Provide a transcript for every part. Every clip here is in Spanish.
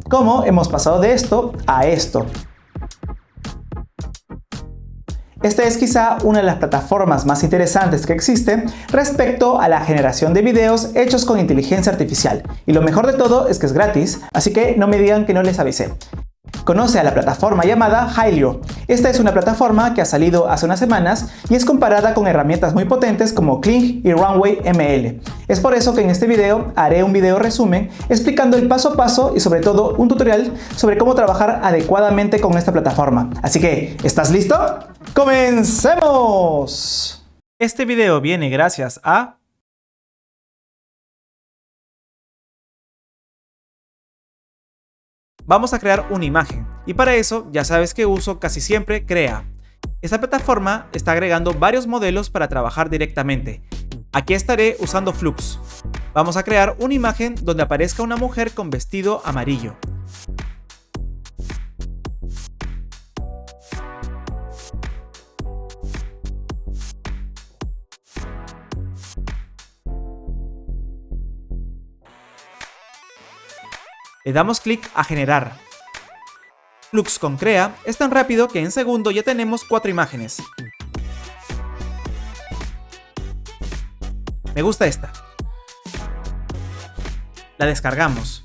¿Cómo hemos pasado de esto a esto? Esta es quizá una de las plataformas más interesantes que existe respecto a la generación de videos hechos con inteligencia artificial. Y lo mejor de todo es que es gratis, así que no me digan que no les avisé. Conoce a la plataforma llamada Hylio. Esta es una plataforma que ha salido hace unas semanas y es comparada con herramientas muy potentes como Kling y Runway ML. Es por eso que en este video haré un video resumen explicando el paso a paso y sobre todo un tutorial sobre cómo trabajar adecuadamente con esta plataforma. Así que, ¿estás listo? ¡Comencemos! Este video viene gracias a vamos a crear una imagen y para eso ya sabes que uso casi siempre Crea. Esta plataforma está agregando varios modelos para trabajar directamente. Aquí estaré usando Flux. Vamos a crear una imagen donde aparezca una mujer con vestido amarillo. Le damos clic a generar. Flux con Crea es tan rápido que en segundo ya tenemos 4 imágenes. Me gusta esta. La descargamos.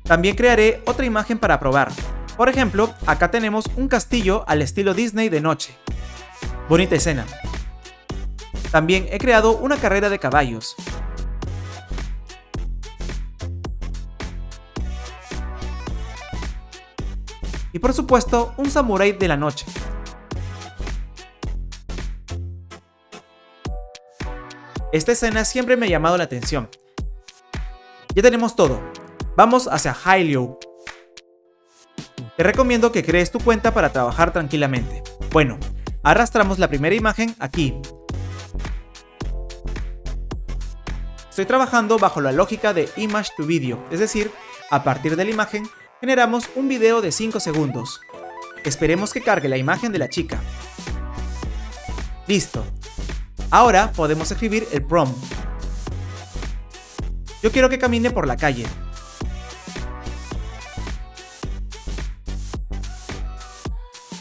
También crearé otra imagen para probar. Por ejemplo, acá tenemos un castillo al estilo Disney de noche. Bonita escena. También he creado una carrera de caballos. Y por supuesto, un samurái de la noche. Esta escena siempre me ha llamado la atención. Ya tenemos todo. Vamos hacia Hylio. Te recomiendo que crees tu cuenta para trabajar tranquilamente. Bueno, arrastramos la primera imagen aquí. Estoy trabajando bajo la lógica de Image to Video, es decir, a partir de la imagen, generamos un video de 5 segundos. Esperemos que cargue la imagen de la chica. Listo. Ahora podemos escribir el prompt. Yo quiero que camine por la calle.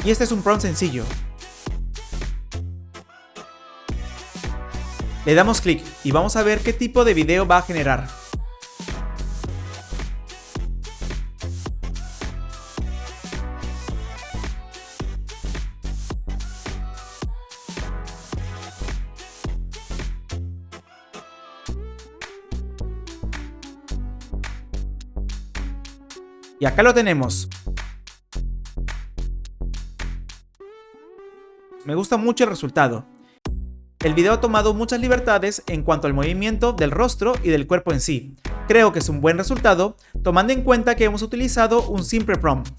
Y este es un prompt sencillo. Le damos clic y vamos a ver qué tipo de video va a generar. Y acá lo tenemos. Me gusta mucho el resultado. El video ha tomado muchas libertades en cuanto al movimiento del rostro y del cuerpo en sí. Creo que es un buen resultado, tomando en cuenta que hemos utilizado un simple prompt.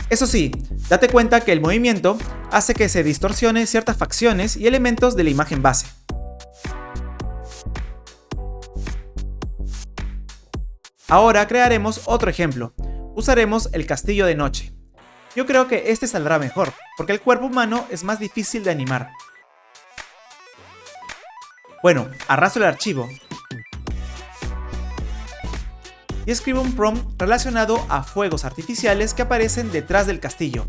Eso sí, date cuenta que el movimiento hace que se distorsione ciertas facciones y elementos de la imagen base. Ahora crearemos otro ejemplo. Usaremos el castillo de noche. Yo creo que este saldrá mejor, porque el cuerpo humano es más difícil de animar. Bueno, arrastro el archivo y escribo un prompt relacionado a fuegos artificiales que aparecen detrás del castillo.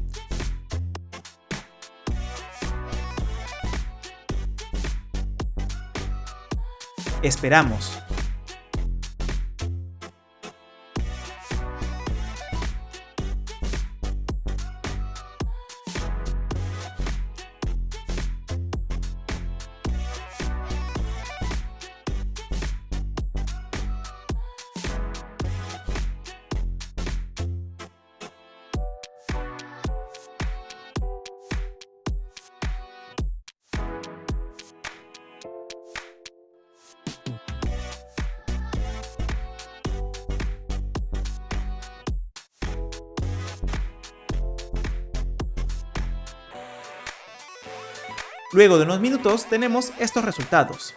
Esperamos. Luego de unos minutos tenemos estos resultados.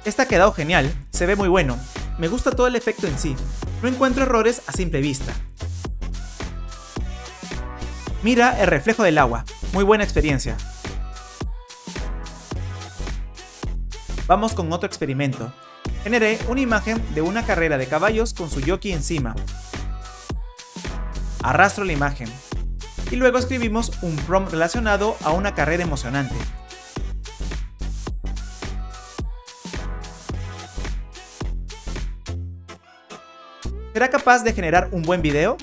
Este ha quedado genial, se ve muy bueno. Me gusta todo el efecto en sí. No encuentro errores a simple vista. Mira el reflejo del agua. Muy buena experiencia. Vamos con otro experimento. Generé una imagen de una carrera de caballos con su jockey encima. Arrastro la imagen. Y luego escribimos un prompt relacionado a una carrera emocionante. ¿Será capaz de generar un buen video?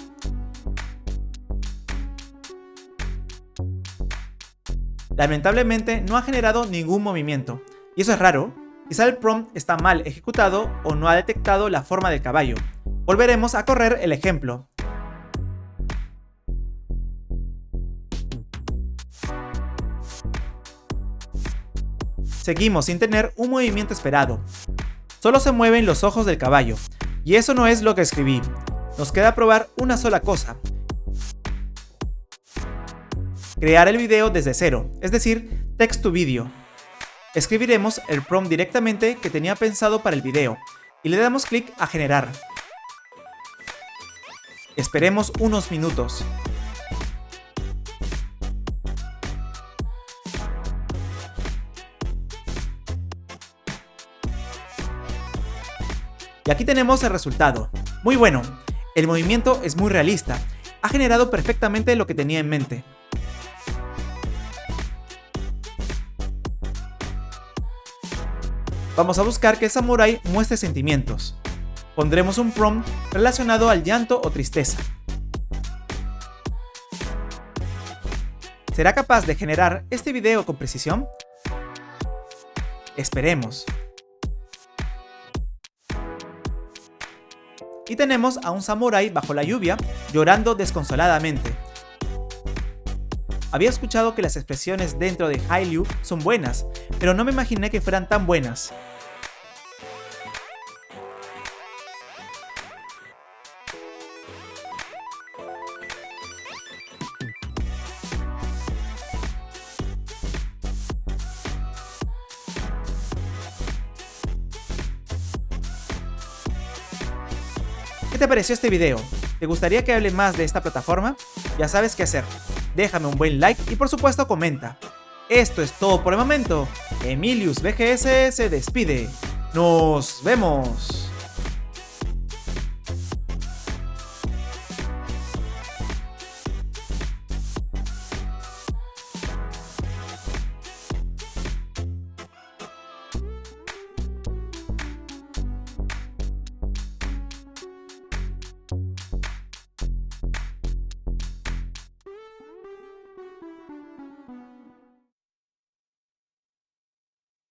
Lamentablemente no ha generado ningún movimiento, y eso es raro. Quizá el prompt está mal ejecutado o no ha detectado la forma del caballo. Volveremos a correr el ejemplo. Seguimos sin tener un movimiento esperado. Solo se mueven los ojos del caballo, y eso no es lo que escribí. Nos queda probar una sola cosa. Crear el video desde cero, es decir, text to video. Escribiremos el prompt directamente que tenía pensado para el video y le damos clic a generar. Esperemos unos minutos. Y aquí tenemos el resultado. Muy bueno, el movimiento es muy realista. Ha generado perfectamente lo que tenía en mente. Vamos a buscar que el samurái muestre sentimientos. Pondremos un prompt relacionado al llanto o tristeza. ¿Será capaz de generar este video con precisión? Esperemos. Y tenemos a un samurái bajo la lluvia, llorando desconsoladamente. Había escuchado que las expresiones dentro de Hallyu son buenas, pero no me imaginé que fueran tan buenas. ¿Qué te pareció este video? ¿Te gustaría que hable más de esta plataforma? Ya sabes qué hacer. Déjame un buen like y por supuesto comenta. Esto es todo por el momento. Emilius BGS se despide. ¡Nos vemos!